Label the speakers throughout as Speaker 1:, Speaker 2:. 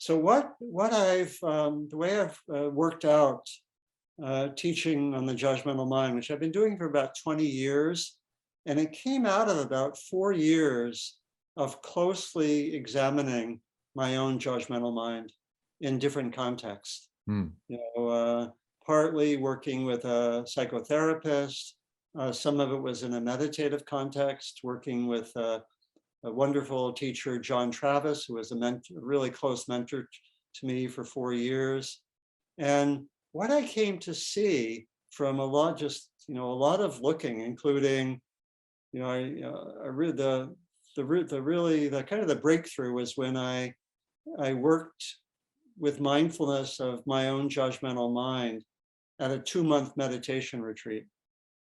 Speaker 1: So the way I've worked out teaching on the judgmental mind, which I've been doing for about 20 years, and it came out of about 4 years of closely examining my own judgmental mind in different contexts. Partly working with a psychotherapist. Some of it was in a meditative context, working with a wonderful teacher, John Travis, who was a really close mentor to me for 4 years. And what I came to see from a lot of looking, including, I read the kind of the breakthrough was when I worked with mindfulness of my own judgmental mind at a 2-month meditation retreat,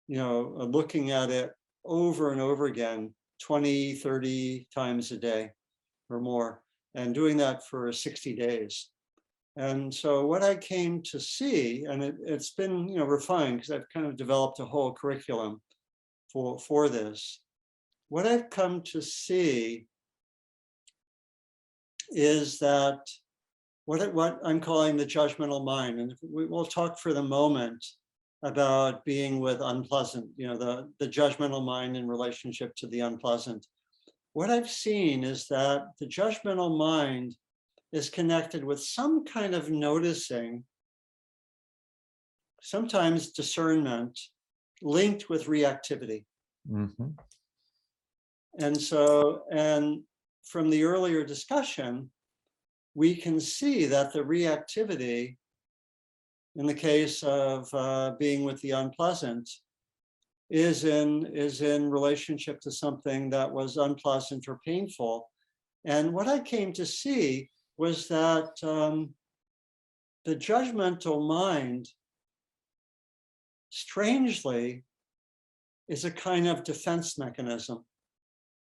Speaker 1: looking at it over and over again, 20, 30 times a day or more, and doing that for 60 days. And so what I came to see, and it's been refined because I've kind of developed a whole curriculum for this. What I've come to see is that what I'm calling the judgmental mind, and we'll talk for the moment about being with unpleasant, the judgmental mind in relationship to the unpleasant. What I've seen is that the judgmental mind is connected with some kind of noticing, sometimes discernment, linked with reactivity.
Speaker 2: Mm-hmm.
Speaker 1: And from the earlier discussion, we can see that the reactivity, in the case of being with the unpleasant, is in relationship to something that was unpleasant or painful. And what I came to see was that the judgmental mind, strangely, is a kind of defense mechanism,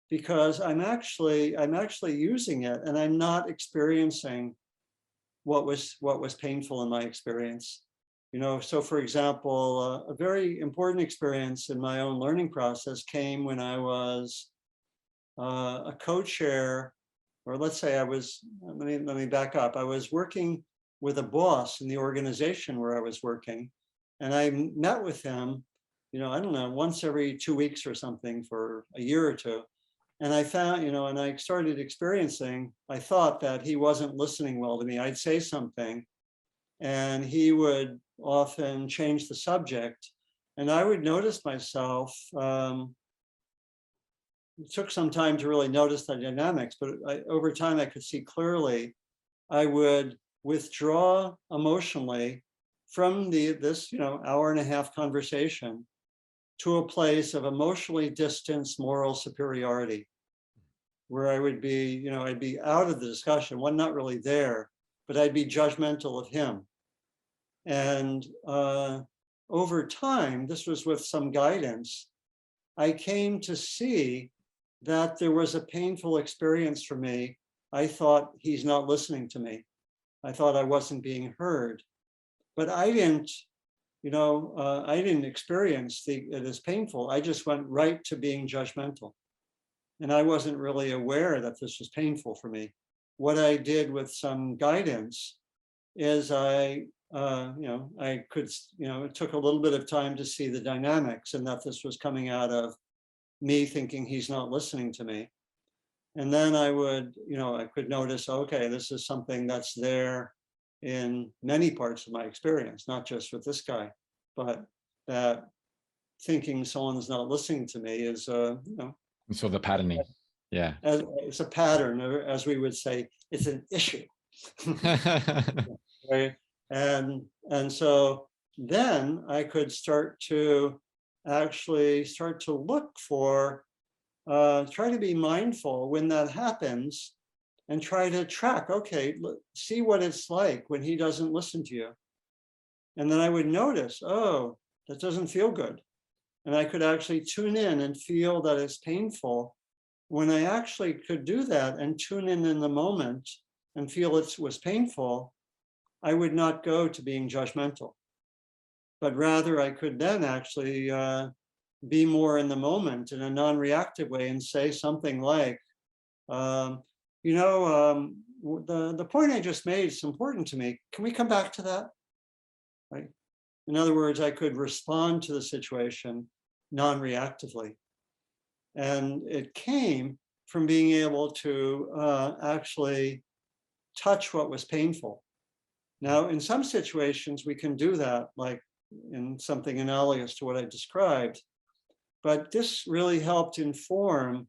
Speaker 1: because I'm actually using it, and I'm not experiencing what was painful in my experience. So for example, a very important experience in my own learning process came when I was a co-chair, or let's say let me back up. I was working with a boss in the organization where I was working, and I met with him, I don't know, once every 2 weeks or something for a year or two. And I found, and I started experiencing, I thought that he wasn't listening well to me. I'd say something and he would often change the subject. And I would notice myself, it took some time to really notice the dynamics, but over time I could see clearly, I would withdraw emotionally from this hour and a half conversation to a place of emotionally distanced moral superiority, where I would be, I'd be out of the discussion, not really there, but I'd be judgmental of him. And over time, this was with some guidance, I came to see that there was a painful experience for me. I thought he's not listening to me. I thought I wasn't being heard, but I didn't experience it as painful. I just went right to being judgmental. And I wasn't really aware that this was painful for me. What I did with some guidance is it took a little bit of time to see the dynamics, and that this was coming out of me thinking he's not listening to me. And then I could notice, okay, this is something that's there in many parts of my experience, not just with this guy, but that thinking someone's not listening to me is,
Speaker 2: So the patterning, yeah.
Speaker 1: It's a pattern, or as we would say, it's an issue. Right? And so then I could start to look for, try to be mindful when that happens, and try to track, okay, see what it's like when he doesn't listen to you. And then I would notice, oh, that doesn't feel good. And I could actually tune in and feel that it's painful. When I actually could do that and tune in the moment and feel it was painful, I would not go to being judgmental, but rather I could then actually be more in the moment in a non-reactive way and say something like, the point I just made is important to me. Can we come back to that? Right. In other words, I could respond to the situation non-reactively. And it came from being able to actually touch what was painful. Now, in some situations, we can do that, like in something analogous to what I described. But this really helped inform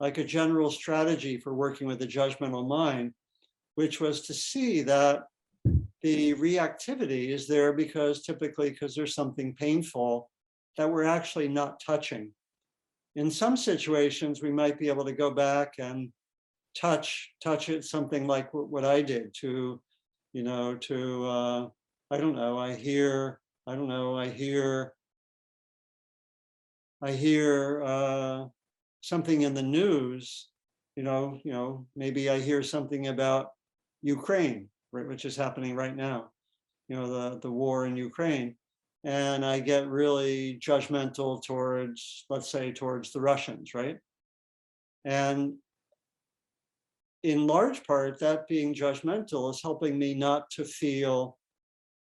Speaker 1: like a general strategy for working with the judgmental mind, which was to see that the reactivity is there because there's something painful that we're actually not touching. In some situations, we might be able to go back and touch it, something like what I did to, I don't know, I hear something in the news, maybe I hear something about Ukraine, right, which is happening right now, the war in Ukraine. And I get really judgmental towards, let's say, towards the Russians, right? And in large part, that being judgmental is helping me not to feel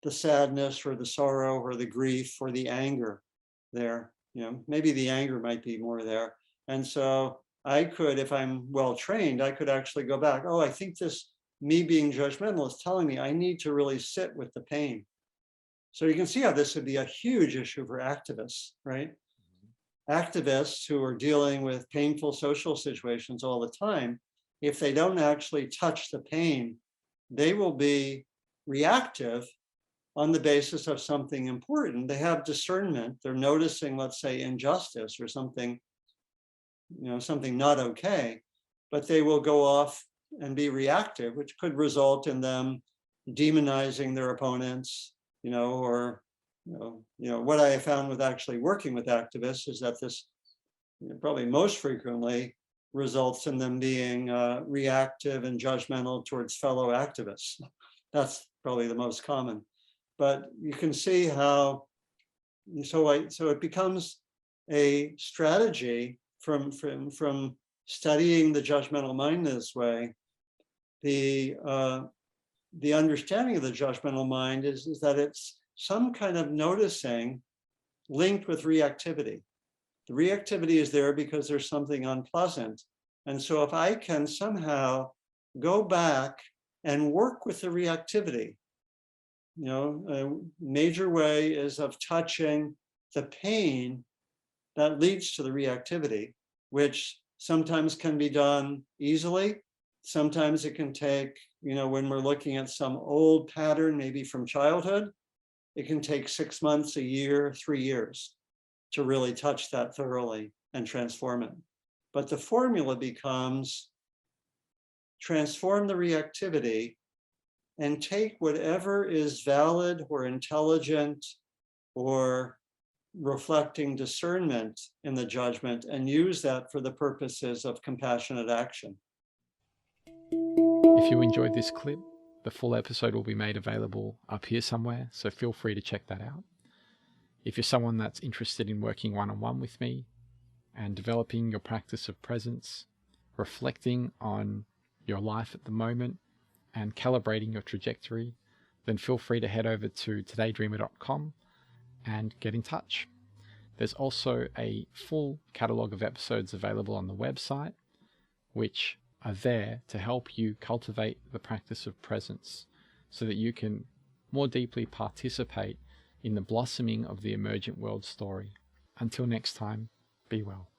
Speaker 1: the sadness or the sorrow or the grief or the anger there. Maybe the anger might be more there. And so I could, if I'm well trained, I could actually go back. Oh, I think this me being judgmental is telling me I need to really sit with the pain. So you can see how this would be a huge issue for activists, right? Activists who are dealing with painful social situations all the time, if they don't actually touch the pain, they will be reactive on the basis of something important. They have discernment. They're noticing, let's say, injustice or something, something not okay, but they will go off and be reactive, which could result in them demonizing their opponents, or what I have found with actually working with activists is that this probably most frequently results in them being reactive and judgmental towards fellow activists. That's probably the most common. But you can see how, so it becomes a strategy from studying the judgmental mind this way. The understanding of the judgmental mind is that it's some kind of noticing linked with reactivity. The reactivity is there because there's something unpleasant. And so if I can somehow go back and work with the reactivity, a major way is of touching the pain that leads to the reactivity, which sometimes can be done easily. Sometimes it can take, when we're looking at some old pattern, maybe from childhood, it can take 6 months, a year, 3 years to really touch that thoroughly and transform it. But the formula becomes transform the reactivity and take whatever is valid or intelligent or reflecting discernment in the judgment and use that for the purposes of compassionate action.
Speaker 2: If you enjoyed this clip, the full episode will be made available up here somewhere, so feel free to check that out. If you're someone that's interested in working one-on-one with me and developing your practice of presence, reflecting on your life at the moment, and calibrating your trajectory, then feel free to head over to todaydreamer.com and get in touch. There's also a full catalogue of episodes available on the website, which are there to help you cultivate the practice of presence so that you can more deeply participate in the blossoming of the emergent world story. Until next time, be well.